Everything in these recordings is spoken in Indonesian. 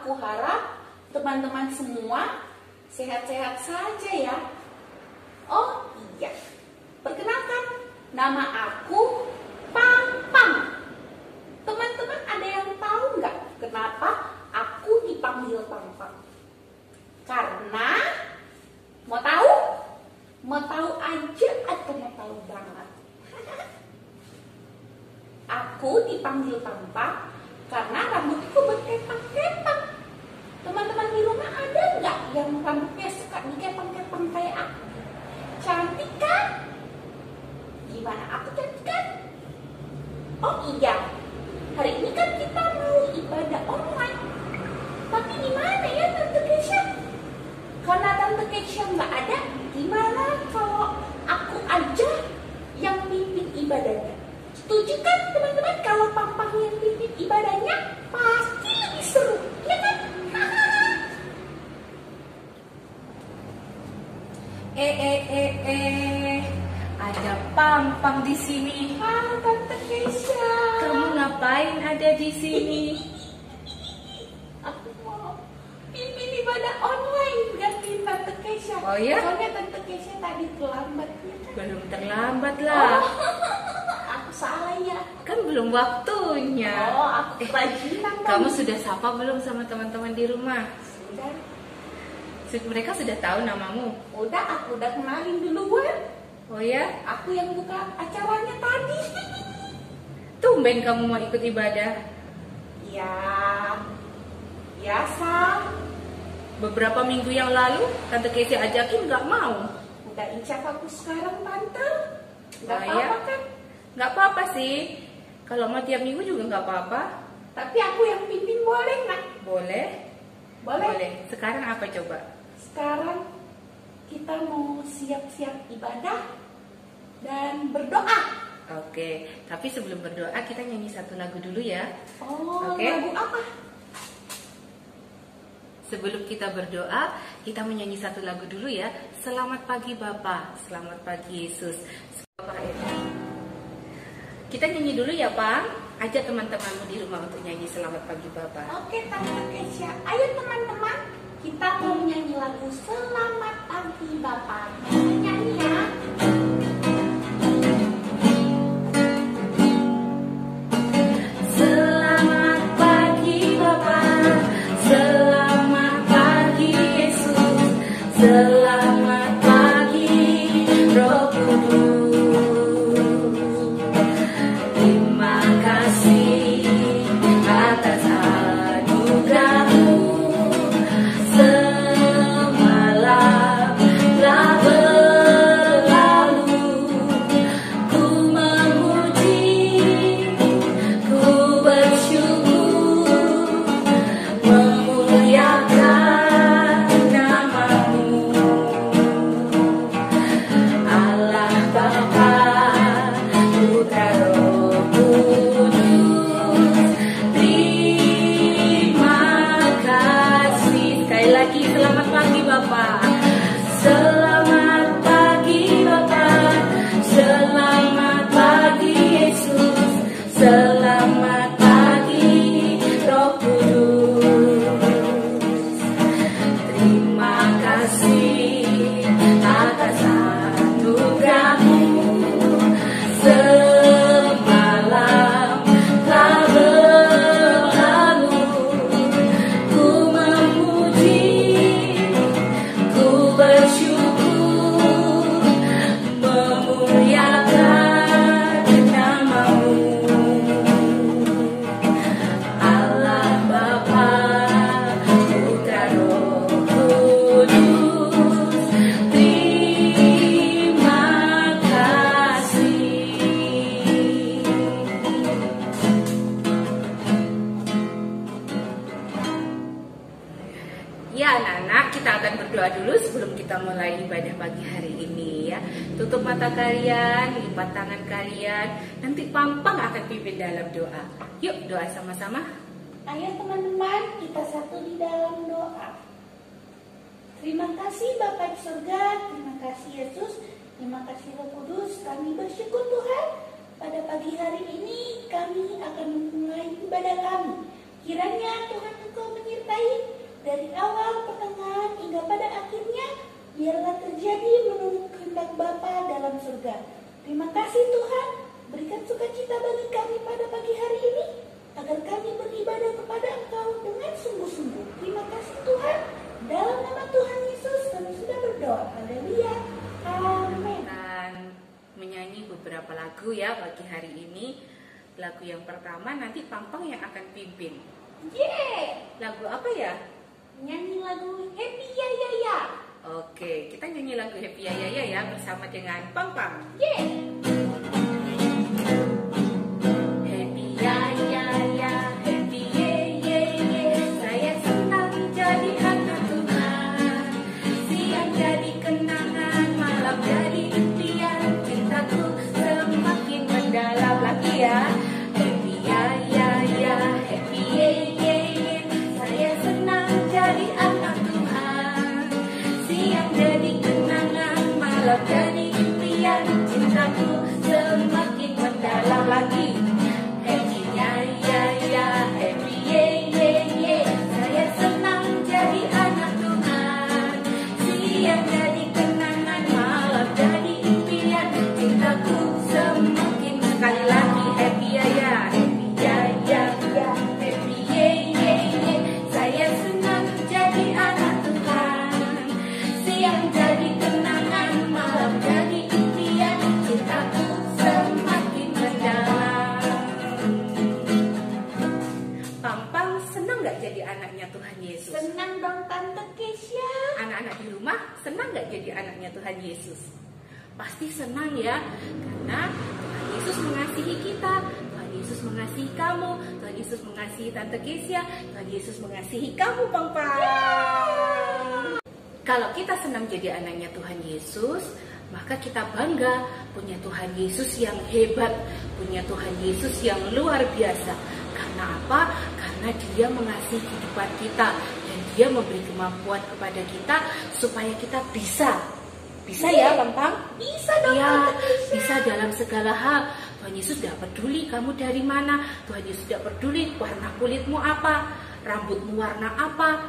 aku harap teman-teman semua sehat-sehat saja ya. Oh iya, perkenalkan, nama aku Pang-Pang. Teman-teman ada yang tahu nggak kenapa aku dipanggil Pang-Pang? Karena, mau tahu? Mau tahu aja atau mau tahu banget? Aku dipanggil Pang-Pang karena rambutku berkepang-kepang. Teman-teman di rumah ada nggak yang rambutnya suka dikepang-kepang kayak aku? Cantik kan? Gimana aku cantik kan? Oh iya, hari ini kan kita mau ibadah online. Tapi gimana ya Tante Keisha? Karena Tante Keisha nggak ada, gimana kalau aku aja yang pimpin ibadahnya? Setuju kan teman-teman kalau Pang-Pang yang pimpin ibadahnya? Pasti lebih seru, ya kan? Ada Pang-Pang di sini. Halo Tante Keisha. Kamu ngapain ada di sini? Aku mau pimpin ibadah online gantiin Tante Keisha. Oh ya? Soalnya Tante Keisha tadi terlambat. Belum terlambat lah. Aku salah ya. Kan belum waktunya. Oh, aku kerajinan. Kamu sudah sapa belum sama teman-teman di rumah? Sudah. Mereka sudah tahu namamu? Udah, aku udah kenalin duluan. Oh ya? Aku yang buka acaranya tadi. Tumben kamu mau ikut ibadah. Ya, biasa. Beberapa minggu yang lalu, Tante Keisha ajakin nggak mau. Udah insya aku sekarang Tante. Nggak Oh, apa-apa ya? kan? Nggak apa-apa sih. Kalau mau tiap minggu juga nggak apa-apa. Tapi aku yang pimpin boleh nggak? Boleh? Boleh. Sekarang apa coba? Sekarang kita mau siap-siap ibadah dan berdoa. Oke, tapi sebelum berdoa kita nyanyi satu lagu dulu ya. Oh, Oke. lagu apa? Sebelum kita berdoa, kita menyanyi satu lagu dulu ya. Selamat pagi Bapak, selamat pagi Yesus. Kita nyanyi dulu ya, Pang. Ajak teman-temanmu di rumah untuk nyanyi selamat pagi Bapak. Oke, Tante Keisha. Ayo teman-teman, kita mau nyanyi lagu Selamat Pagi Bapak. Nyanyi ya. Selamat pagi Bapak, selamat pagi Yesus, selamat pagi Roh Kudus. Terima kasih atas anugerah-Mu. Semalam telah berlalu, ku memuji, ku bersyukur, memuliakan nama-Mu. Allah Bapa, Putra Roh Kudus, terima kasih. Sekali lagi selamat pagi Bapak. Selamat pagi Bapak, selamat pagi Yesus, selamat pagi Roh Kudus. Terima kasih atas anugerah-Mu. Semalam telah berlalu, ku memuji, ku bersyukur, memuliakan nama-Mu. Allah Bapa, Putra Roh Kudus, terima kasih. Ya anak-anak, kita akan berdoa dulu sebelum kita mulai ibadah pagi hari ini ya. Tutup mata kalian, lipat tangan kalian. Nanti Pang-Pang akan pimpin dalam doa. Yuk doa sama-sama. Ayo teman-teman, kita satu di dalam doa. Terima kasih Bapa di surga, terima kasih Yesus, terima kasih Roh Kudus. Kami bersyukur Tuhan, pada pagi hari ini kami akan memulai ibadah kami. Kiranya Tuhan Engkau menyertai dari awal, pertengahan, hingga pada akhirnya, biarlah terjadi menurut kehendak Bapa dalam surga. Terima kasih Tuhan, berikan sukacita bagi kami pada pagi hari ini, agar kami beribadah kepada Engkau dengan sungguh-sungguh. Terima kasih Tuhan, dalam nama Tuhan Yesus kami sudah berdoa. Haleluya. Amin. Dan menyanyi beberapa lagu ya pagi hari ini. Lagu yang pertama nanti Pampang yang akan pimpin. Lagu apa ya? Nyanyi lagu Happy Ya Ya Ya. Oke, kita nyanyi lagu Happy Ya Ya Ya bersama dengan Pampang. Happy ya ya ya, happy ye ye ye. Saya senang jadi anak Tuhan. Siang jadi kenangan, malam jadi impian. Cintaku semakin mendalam lagi ya. Happy ya ya ya, happy ye ye ye. Saya senang jadi anak Tuhan. Siang jadi kenangan, malam jadi impian. Cintaku semakin mendalam lagi. Happy ya ya ya, happy ye ye ye. Saya senang jadi anak Tuhan. Siang jadi kenangan, malam jadi impian. Cintaku semakin sekali lagi. Happy ya ya, happy ya ya ya, happy ye ye ye. Saya senang jadi anak Tuhan. Siang jadi kenangan, malam jadi impian. Cintaku semakin mendalam. Pampang senang gak jadi anaknya Tuhan Yesus? Senang dong Tante Kesia. Anak-anak di rumah senang gak jadi anaknya Tuhan Yesus? Pasti senang ya, karena Tuhan Yesus mengasihi kita, Tuhan Yesus mengasihi kamu, Tuhan Yesus mengasihi Tante Kesia, Tuhan Yesus mengasihi kamu Pampang. Kalau kita senang jadi anaknya Tuhan Yesus, maka kita bangga punya Tuhan Yesus yang hebat, punya Tuhan Yesus yang luar biasa. Karena apa? Karena Dia mengasihi kehidupan kita dan Dia memberi kemampuan kepada kita supaya kita bisa ya Pampang? Bisa dong Ya, Tante Kesia. bisa dalam segala hal. Tuhan Yesus tidak peduli kamu dari mana, Tuhan Yesus tidak peduli warna kulitmu apa, rambutmu warna apa.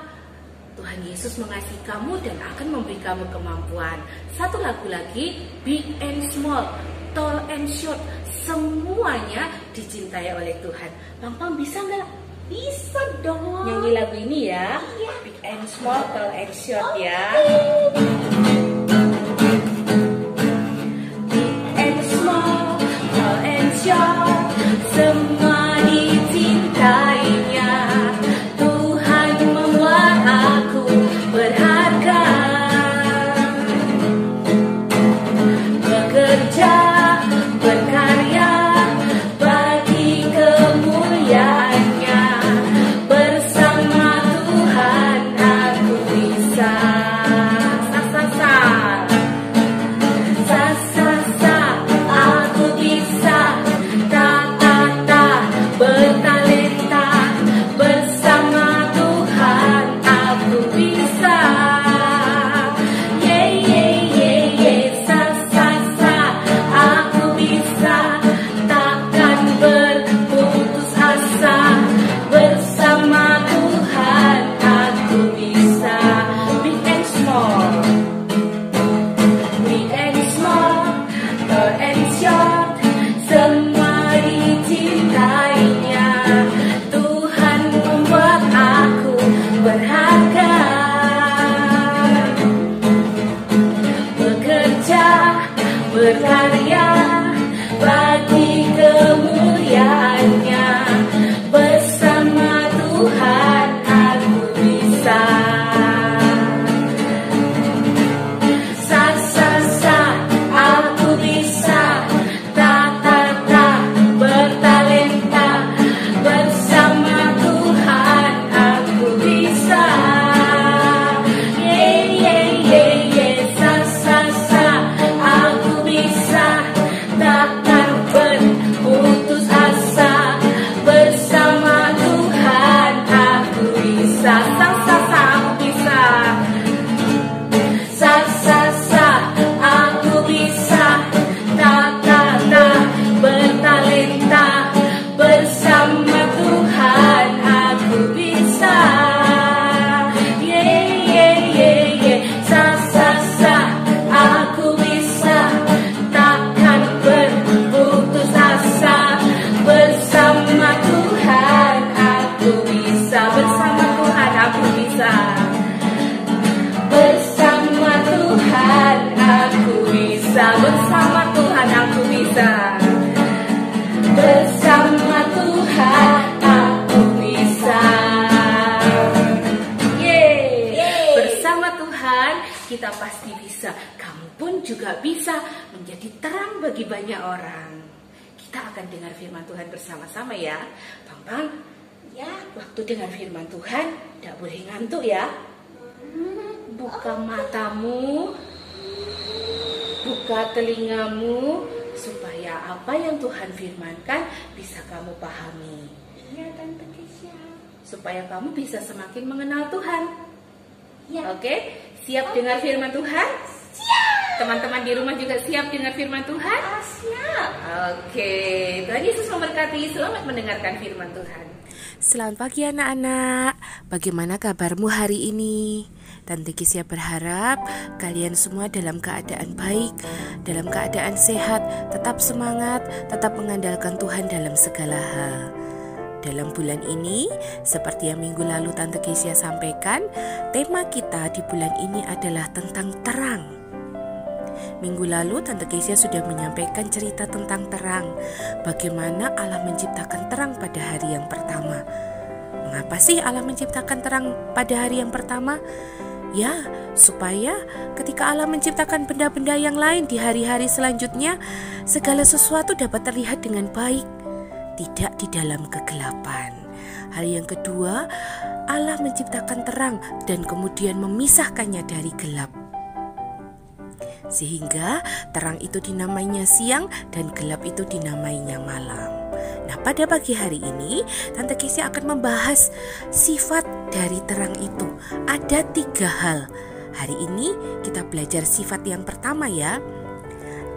Tuhan Yesus mengasihi kamu dan akan memberi kamu kemampuan. Satu lagu lagi, Big and Small, Tall and Short, semuanya dicintai oleh Tuhan. Pampang bisa nggak? Bisa dong. Nyanyi lagu ini ya, Iya. Big and Small, Tall and Short ya. Big and small, tall and short, semua dicintainya. Tuhan membuat aku berharga. Bekerja, berkarya bagi kemuliaannya. Bersama Tuhan aku bisa. Sa sa sa. Sa sa sa, aku bisa. Ta ta ta, bertalenta. Bersama Tuhan aku bisa. Ye ye ye ye, sa sa sa, aku bisa. Takkan berputus asa. Bersama Tuhan aku bisa. Big and small, big and small, tall and short, semua dicintainya. Tuhan membuat aku berharga. Bekerja, berkarya bagi kemuliaannya. Bersama Tuhan aku bisa. Sa sa sa, aku bisa. Ta ta ta, bertalenta. Bersama Tuhan aku bisa. Ye ye ye ye, sa sa sa, aku bisa. Takkan berputus asa. Bersama Tuhan aku bisa. Sa sa sa, aku bisa. Sa sa sa, aku bisa. Ta ta ta, bertalenta. Bersama Tuhan aku bisa. kita pasti bisa. Kamu pun juga bisa menjadi terang bagi banyak orang. Kita akan dengar firman Tuhan bersama-sama ya. Pampang, Ya. waktu dengar firman Tuhan, tidak boleh ngantuk ya. Buka matamu, buka telingamu, supaya apa yang Tuhan firmankan bisa kamu pahami. Iya, Tante Kesia. Supaya kamu bisa semakin mengenal Tuhan. Ya. Oke, siap dengar firman Tuhan? Siap. Teman-teman di rumah juga siap dengar firman Tuhan? Siap. Oke, Tuhan Yesus memberkati. Selamat mendengarkan firman Tuhan. Selamat pagi anak-anak, bagaimana kabarmu hari ini? Tante Kesia berharap kalian semua dalam keadaan baik, dalam keadaan sehat, tetap semangat, tetap mengandalkan Tuhan dalam segala hal. Dalam bulan ini, seperti yang minggu lalu Tante Kesia sampaikan, tema kita di bulan ini adalah tentang terang. Minggu lalu Tante Kesia sudah menyampaikan cerita tentang terang, bagaimana Allah menciptakan terang pada hari yang pertama. Mengapa sih Allah menciptakan terang pada hari yang pertama? Ya, supaya ketika Allah menciptakan benda-benda yang lain di hari-hari selanjutnya, segala sesuatu dapat terlihat dengan baik, tidak di dalam kegelapan. Hal yang kedua, Allah menciptakan terang dan kemudian memisahkannya dari gelap. Sehingga terang itu dinamainya siang dan gelap itu dinamainya malam. Nah, pada pagi hari ini Tante Kesia akan membahas sifat dari terang itu. Ada 3 hal. Hari ini kita belajar sifat yang pertama ya.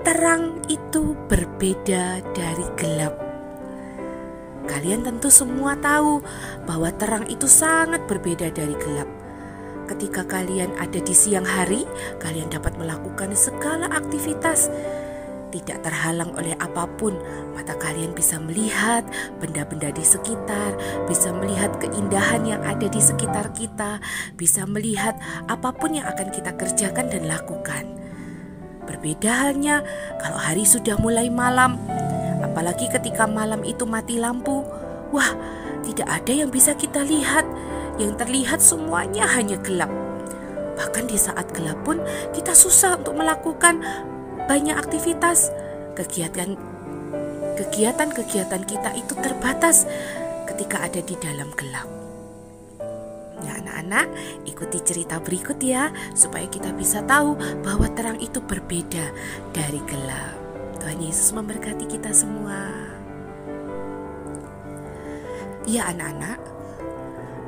Terang itu berbeda dari gelap. Kalian tentu semua tahu bahwa terang itu sangat berbeda dari gelap. Ketika kalian ada di siang hari, kalian dapat melakukan segala aktivitas. Tidak terhalang oleh apapun, mata kalian bisa melihat benda-benda di sekitar, bisa melihat keindahan yang ada di sekitar kita, bisa melihat apapun yang akan kita kerjakan dan lakukan. Berbeda halnya kalau hari sudah mulai malam, apalagi ketika malam itu mati lampu. Wah, tidak ada yang bisa kita lihat. Yang terlihat semuanya hanya gelap. Bahkan di saat gelap pun kita susah untuk melakukan banyak aktivitas. Kegiatan-kegiatan kita itu terbatas ketika ada di dalam gelap. Nah, anak-anak, ikuti cerita berikut ya, supaya kita bisa tahu bahwa terang itu berbeda dari gelap. Tuhan Yesus memberkati kita semua. Ya anak-anak,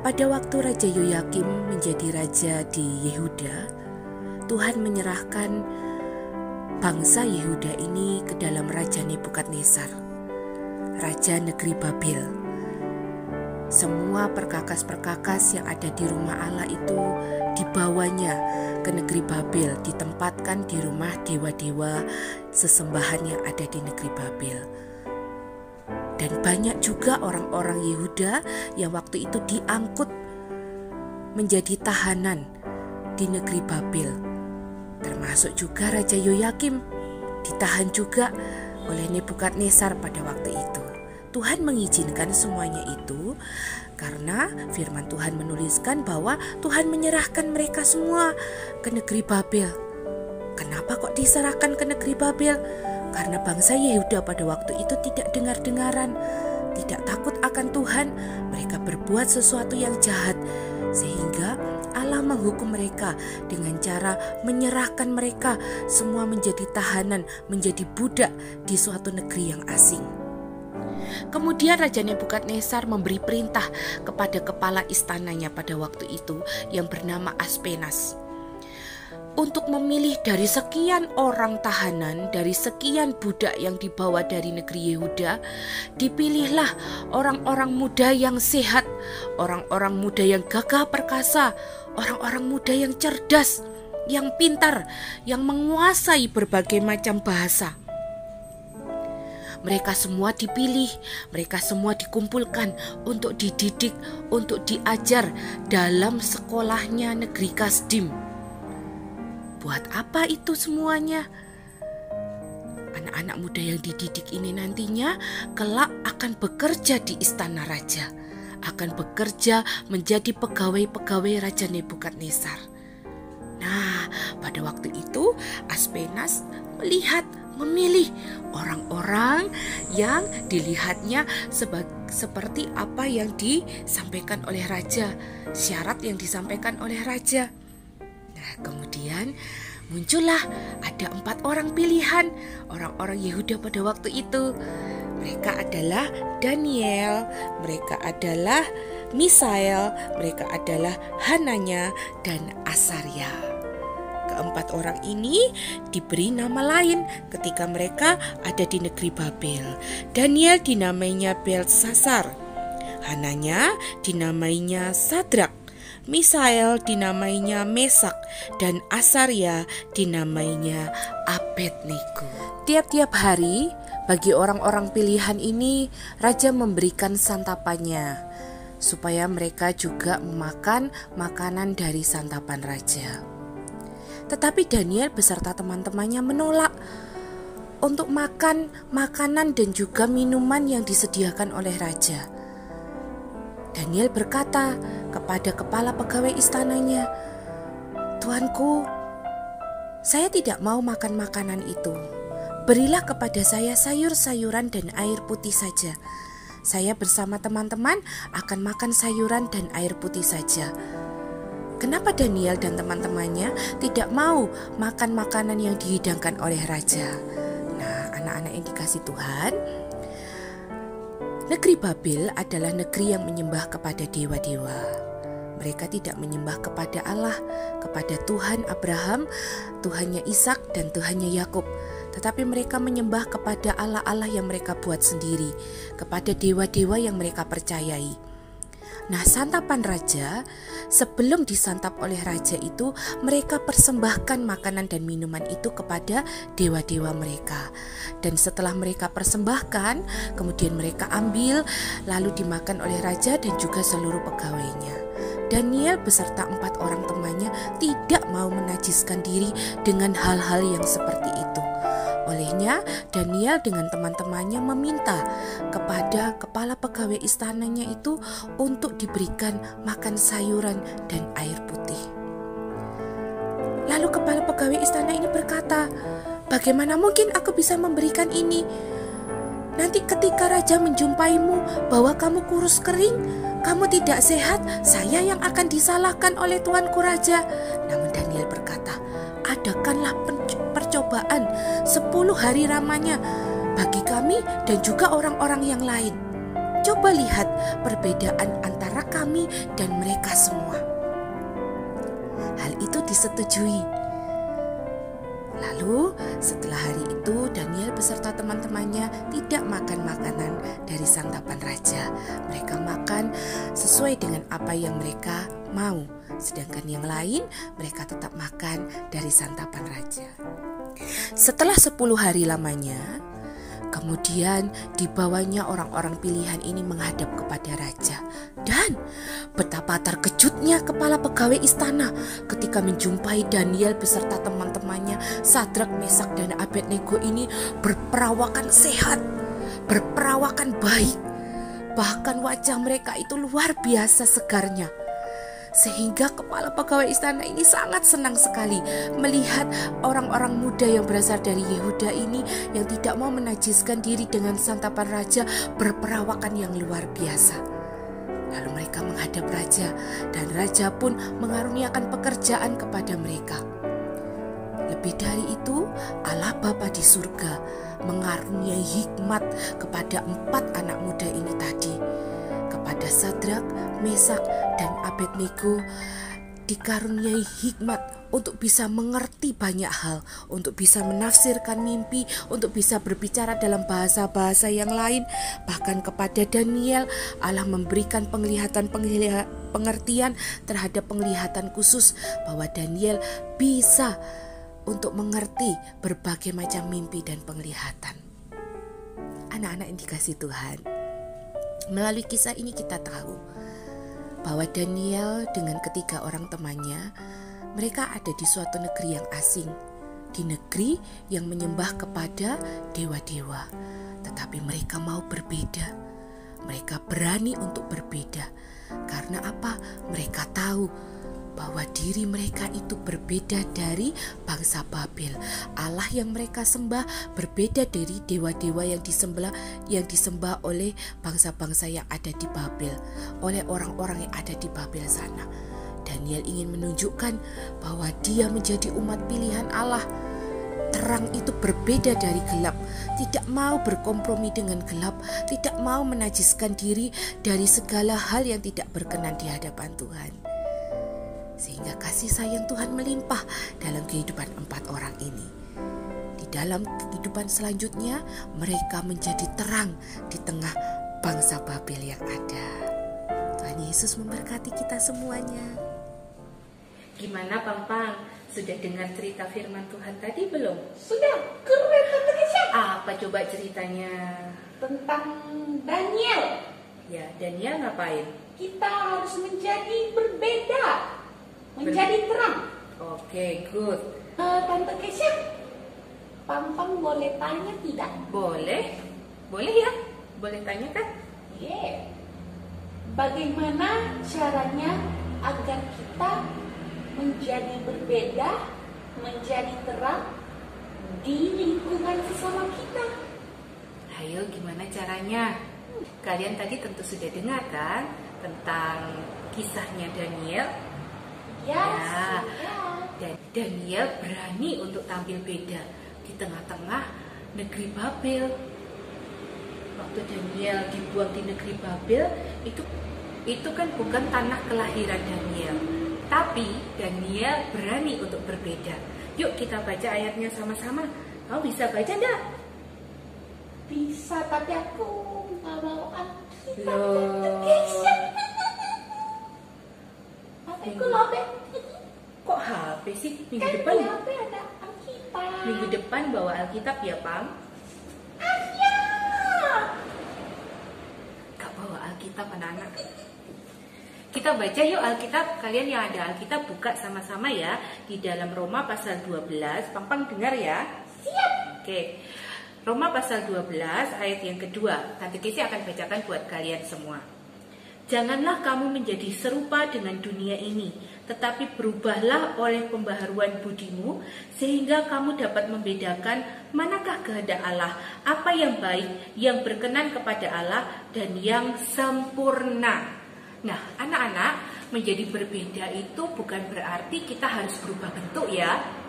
pada waktu Raja Yoyakim menjadi raja di Yehuda, Tuhan menyerahkan bangsa Yehuda ini ke dalam Raja Nebukadnezar, Raja negeri Babel. Semua perkakas-perkakas yang ada di rumah Allah itu dibawanya ke negeri Babel, ditempatkan di rumah dewa-dewa sesembahan yang ada di negeri Babel. Dan banyak juga orang-orang Yehuda yang waktu itu diangkut menjadi tahanan di negeri Babel. Termasuk juga Raja Yoyakim ditahan juga oleh Nebukadnezar pada waktu itu. Tuhan mengizinkan semuanya itu karena firman Tuhan menuliskan bahwa Tuhan menyerahkan mereka semua ke negeri Babel. Kenapa kok diserahkan ke negeri Babel? Karena bangsa Yehuda pada waktu itu tidak dengar-dengaran, tidak takut akan Tuhan. Mereka berbuat sesuatu yang jahat, sehingga Allah menghukum mereka dengan cara menyerahkan mereka semua menjadi tahanan, menjadi budak di suatu negeri yang asing. Kemudian Raja Nebukadnezar memberi perintah kepada kepala istananya pada waktu itu yang bernama Aspenas, untuk memilih dari sekian orang tahanan, dari sekian budak yang dibawa dari negeri Yehuda, dipilihlah orang-orang muda yang sehat, orang-orang muda yang gagah perkasa, orang-orang muda yang cerdas, yang pintar, yang menguasai berbagai macam bahasa. Mereka semua dipilih, mereka semua dikumpulkan untuk dididik, untuk diajar dalam sekolahnya negeri Kasdim. Buat apa itu semuanya? Anak-anak muda yang dididik ini nantinya kelak akan bekerja di istana raja, akan bekerja menjadi pegawai-pegawai Raja Nebukadnezar. Nah, pada Pada waktu itu Aspenas memilih orang-orang yang dilihatnya seperti apa yang disampaikan oleh raja, syarat yang disampaikan oleh raja. Nah, kemudian muncullah ada 4 orang pilihan orang-orang Yehuda pada waktu itu. Mereka adalah Daniel, mereka adalah Misael, mereka adalah Hananya dan Asaria. Keempat orang ini diberi nama lain ketika mereka ada di negeri Babel. Daniel dinamainya Belsasar, Hananya dinamainya Sadrak, Misael dinamainya Mesak, dan Asaria dinamainya Abednego. Tiap-tiap hari bagi orang-orang pilihan ini raja memberikan santapannya supaya mereka juga memakan makanan dari santapan raja. Tetapi Daniel beserta teman-temannya menolak untuk makan makanan dan juga minuman yang disediakan oleh raja. Daniel berkata kepada kepala pegawai istananya, "Tuanku, saya tidak mau makan makanan itu. Berilah kepada saya sayur-sayuran dan air putih saja. Saya bersama teman-teman akan makan sayuran dan air putih saja." Kenapa Daniel dan teman-temannya tidak mau makan makanan yang dihidangkan oleh raja? Nah, anak-anak yang dikasih Tuhan, negeri Babel adalah negeri yang menyembah kepada dewa-dewa. Mereka tidak menyembah kepada Allah, kepada Tuhan Abraham, Tuhannya Ishak, dan Tuhannya Yakub. Tetapi mereka menyembah kepada Allah-Allah yang mereka buat sendiri, kepada dewa-dewa yang mereka percayai. Nah, santapan raja, sebelum disantap oleh raja itu, mereka persembahkan makanan dan minuman itu kepada dewa-dewa mereka. Dan setelah mereka persembahkan, kemudian mereka ambil, lalu dimakan oleh raja dan juga seluruh pegawainya. Daniel beserta 4 orang temannya tidak mau menajiskan diri dengan hal-hal yang seperti itu. Olehnya, Daniel dengan teman-temannya meminta kepada kepala pegawai istananya itu untuk diberikan makan sayuran dan air putih. Lalu kepala pegawai istana ini berkata, "Bagaimana mungkin aku bisa memberikan ini? Nanti ketika raja menjumpaimu bahwa kamu kurus kering, kamu tidak sehat, saya yang akan disalahkan oleh tuanku raja." Namun Daniel berkata, "Adakanlah percobaan 10 hari lamanya bagi kami dan juga orang-orang yang lain. Coba lihat perbedaan antara kami dan mereka semua." Hal itu disetujui. Lalu setelah hari itu Daniel beserta teman-temannya tidak makan makanan dari santapan raja. Mereka makan sesuai dengan apa yang mereka mau. Sedangkan yang lain mereka tetap makan dari santapan raja. Setelah 10 hari lamanya, kemudian dibawanya orang-orang pilihan ini menghadap kepada raja. Dan betapa terkejutnya kepala pegawai istana ketika menjumpai Daniel beserta teman-temannya Sadrak, Mesak, dan Abednego ini berperawakan sehat, berperawakan baik. Bahkan wajah mereka itu luar biasa segarnya. Sehingga kepala pegawai istana ini sangat senang sekali melihat orang-orang muda yang berasal dari Yehuda ini yang tidak mau menajiskan diri dengan santapan raja berperawakan yang luar biasa. Lalu mereka menghadap raja dan raja pun mengaruniakan pekerjaan kepada mereka. Lebih dari itu, Allah Bapa di surga mengaruniai hikmat kepada 4 anak muda ini tadi. Kepada Sadrak, Mesak, dan Abednego dikaruniai hikmat untuk bisa mengerti banyak hal, untuk bisa menafsirkan mimpi, untuk bisa berbicara dalam bahasa-bahasa yang lain. Bahkan kepada Daniel, Allah memberikan pengertian terhadap penglihatan khusus bahwa Daniel bisa untuk mengerti berbagai macam mimpi dan penglihatan. Anak-anak yang dikasihi Tuhan, melalui kisah ini kita tahu bahwa Daniel dengan ketiga orang temannya, mereka ada di suatu negeri yang asing, di negeri yang menyembah kepada dewa-dewa. Tetapi mereka mau berbeda, mereka berani untuk berbeda. Karena apa? Mereka tahu bahwa diri mereka itu berbeda dari bangsa Babel. Allah yang mereka sembah berbeda dari dewa-dewa yang disembah oleh bangsa-bangsa yang ada di Babel, oleh orang-orang yang ada di Babel sana. Daniel ingin menunjukkan bahwa dia menjadi umat pilihan Allah. Terang itu berbeda dari gelap, tidak mau berkompromi dengan gelap, tidak mau menajiskan diri dari segala hal yang tidak berkenan di hadapan Tuhan. Sehingga kasih sayang Tuhan melimpah dalam kehidupan 4 orang ini. Di dalam kehidupan selanjutnya, mereka menjadi terang di tengah bangsa Babel yang ada. Tuhan Yesus memberkati kita semuanya. Gimana Pampang? Sudah dengar cerita firman Tuhan tadi belum? Sudah, keren Tante Kesha. Apa coba ceritanya? Tentang Daniel. Ya, Daniel ngapain? Kita harus menjadi berbeda, menjadi terang. Oke, good. Tante Kesha, Pampang boleh tanya tidak? Boleh? Boleh ya? Boleh tanya kan? Yeah. Bagaimana caranya agar kita menjadi berbeda, menjadi terang di lingkungan sesama kita? Ayo, gimana caranya? Kalian tadi tentu sudah dengar kan tentang kisahnya Daniel? Ya, Ya. sudah. Dan Daniel berani untuk tampil beda di tengah-tengah negeri Babel. Waktu Daniel dibuang di negeri Babel, itu kan bukan tanah kelahiran Daniel. Tapi Daniel berani untuk berbeda. Yuk kita baca ayatnya sama-sama. Kamu bisa baca enggak? Bisa, tapi aku nggak mau Alkitab. Loh. Tapi aku lobet. Kok HP sih? Minggu Kan depan? di HP ada Alkitab. Minggu depan bawa Alkitab ya, Pam? Ayah. Gak bawa Alkitab anak-anak. Kita baca yuk Alkitab. Kalian yang ada Alkitab buka sama-sama ya. Di dalam Roma pasal 12. Pampang dengar ya. Siap. Oke. Roma pasal 12 ayat yang kedua. Tante Kesi akan bacakan buat kalian semua. Janganlah kamu menjadi serupa dengan dunia ini, tetapi berubahlah oleh pembaharuan budimu, sehingga kamu dapat membedakan manakah kehendak Allah, apa yang baik, yang berkenan kepada Allah, dan yang sempurna. Nah, anak-anak, menjadi berbeda itu bukan berarti kita harus berubah bentuk ya.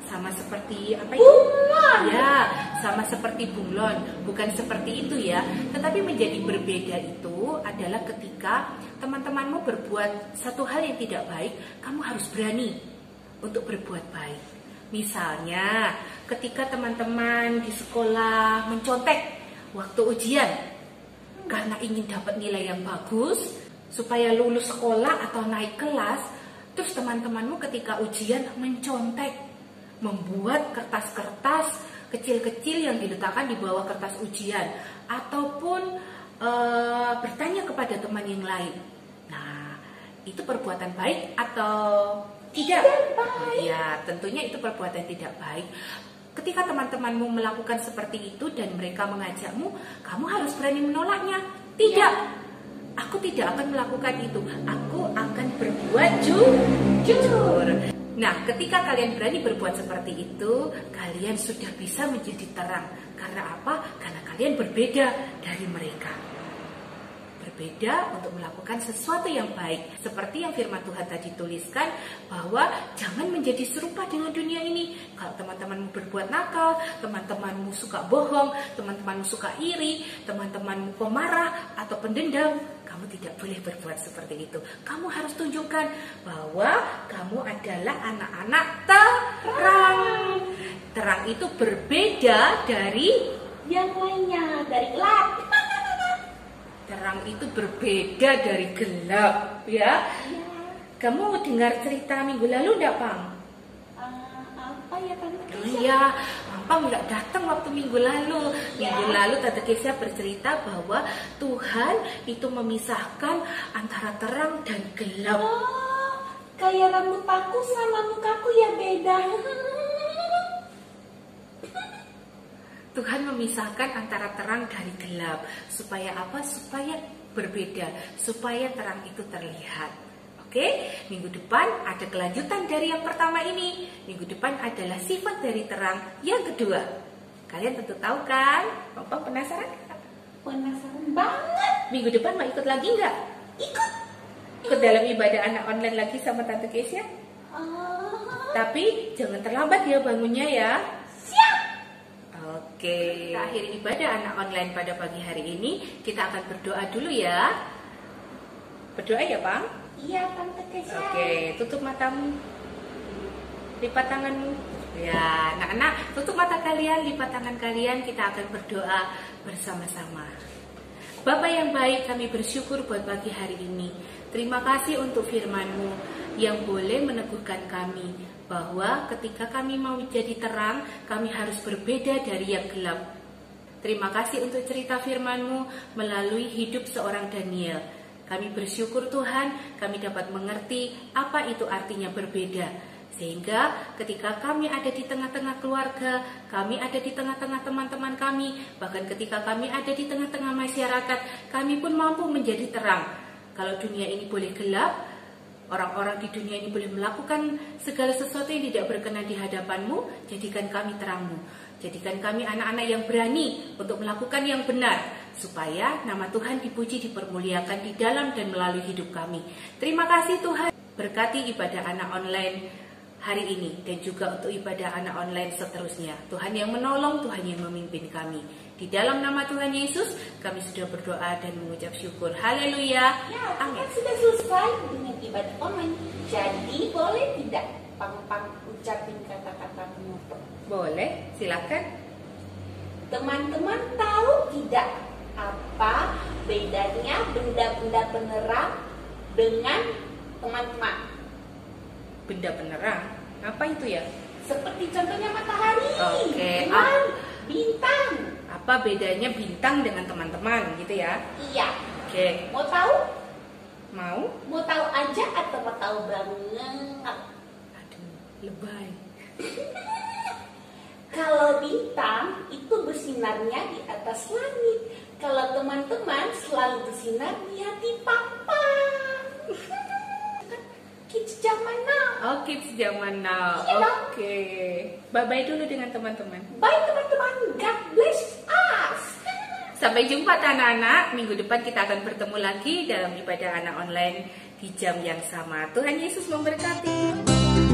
Sama seperti apa itu? Bunglon. Ya, sama seperti bunglon. Bukan seperti itu ya. Tetapi menjadi berbeda itu adalah ketika teman-temanmu berbuat satu hal yang tidak baik, kamu harus berani untuk berbuat baik. Misalnya, ketika teman-teman di sekolah mencontek waktu ujian karena ingin dapat nilai yang bagus, supaya lulus sekolah atau naik kelas, terus teman-temanmu ketika ujian mencontek, membuat kertas-kertas kecil-kecil yang diletakkan di bawah kertas ujian, ataupun bertanya kepada teman yang lain. Nah, itu perbuatan baik atau tidak? Ya, tentunya itu perbuatan tidak baik. Ketika teman-temanmu melakukan seperti itu dan mereka mengajakmu, kamu harus berani menolaknya. Tidak, aku tidak akan melakukan itu. Aku akan berbuat jujur. Nah, ketika kalian berani berbuat seperti itu, kalian sudah bisa menjadi terang. Karena apa? Karena kalian berbeda dari mereka. Berbeda untuk melakukan sesuatu yang baik. Seperti yang firman Tuhan tadi tuliskan, bahwa jangan menjadi serupa dengan dunia ini. Kalau teman-temanmu berbuat nakal, teman-temanmu suka bohong, teman-temanmu suka iri, teman-temanmu pemarah atau pendendam, kamu tidak boleh berbuat seperti itu. Kamu harus tunjukkan bahwa kamu adalah anak-anak terang. Terang itu berbeda dari yang lainnya, dari gelap. Terang itu berbeda dari gelap, ya. Kamu dengar cerita minggu lalu enggak, Pang? Apa ya Tante Kesha? Iya, Pang nggak datang waktu minggu lalu. Minggu lalu Tante Kesha bercerita bahwa Tuhan itu memisahkan antara terang dan gelap. Oh, kayak rambut aku sama mukaku ya beda. Tuhan memisahkan antara terang dari gelap. Supaya apa? Supaya berbeda. Supaya terang itu terlihat. Oke, minggu depan ada kelanjutan dari yang pertama ini. Minggu depan adalah sifat dari terang yang kedua. Kalian tentu tahu kan? Papa penasaran? Penasaran banget. Minggu depan mau ikut lagi nggak? Ikut. Ikut dalam ibadah anak online lagi sama Tante Kesia? Tapi jangan terlambat ya bangunnya ya. Siap. Oke, kita akhiri ibadah anak online pada pagi hari ini. Kita akan berdoa dulu ya. Berdoa ya, Bang? Iya, Tante Kesia. Oke, tutup matamu. Lipat tanganmu. Ya, anak-anak, tutup mata kalian, lipat tangan kalian. Kita akan berdoa bersama-sama. Bapa yang baik, kami bersyukur buat pagi hari ini. Terima kasih untuk firman-Mu yang boleh meneguhkan kami bahwa ketika kami mau jadi terang, kami harus berbeda dari yang gelap. Terima kasih untuk cerita firman-Mu melalui hidup seorang Daniel. Kami bersyukur Tuhan, kami dapat mengerti apa itu artinya berbeda. Sehingga ketika kami ada di tengah-tengah keluarga, kami ada di tengah-tengah teman-teman kami, bahkan ketika kami ada di tengah-tengah masyarakat, kami pun mampu menjadi terang. Kalau dunia ini boleh gelap, orang-orang di dunia ini boleh melakukan segala sesuatu yang tidak berkenan di hadapan-Mu, jadikan kami terang-Mu. Jadikan kami anak-anak yang berani untuk melakukan yang benar, supaya nama Tuhan dipuji, dipermuliakan di dalam dan melalui hidup kami. Terima kasih Tuhan, berkati ibadah anak online hari ini dan juga untuk ibadah anak online seterusnya. Tuhan yang menolong, Tuhan yang memimpin kami. Di dalam nama Tuhan Yesus, kami sudah berdoa dan mengucap syukur. Haleluya. Ya, Amin. kan sudah selesai dengan ibadah online. Jadi boleh tidak Pang ucapin kata-kata penutup? Boleh, silakan. Teman-teman tahu tidak apa bedanya benda-benda penerang dengan teman-teman? Benda penerang, apa itu ya? Seperti contohnya matahari, Oke, bulan, bintang. Apa bedanya bintang dengan teman-teman gitu ya? Iya. Oke, Mau tahu? mau? Mau tahu aja atau mau tahu banget? Aduh, lebay. Kalau bintang itu bersinarnya di atas langit. Kalau teman-teman selalu bersinar di hati papa. Kids zaman now. Oh, kids zaman now. Iya dong. Oke. Bye-bye dulu dengan teman-teman. Bye teman-teman. God bless us. Sampai jumpa anak-anak. Minggu depan kita akan bertemu lagi dalam ibadah anak online di jam yang sama. Tuhan Yesus memberkati.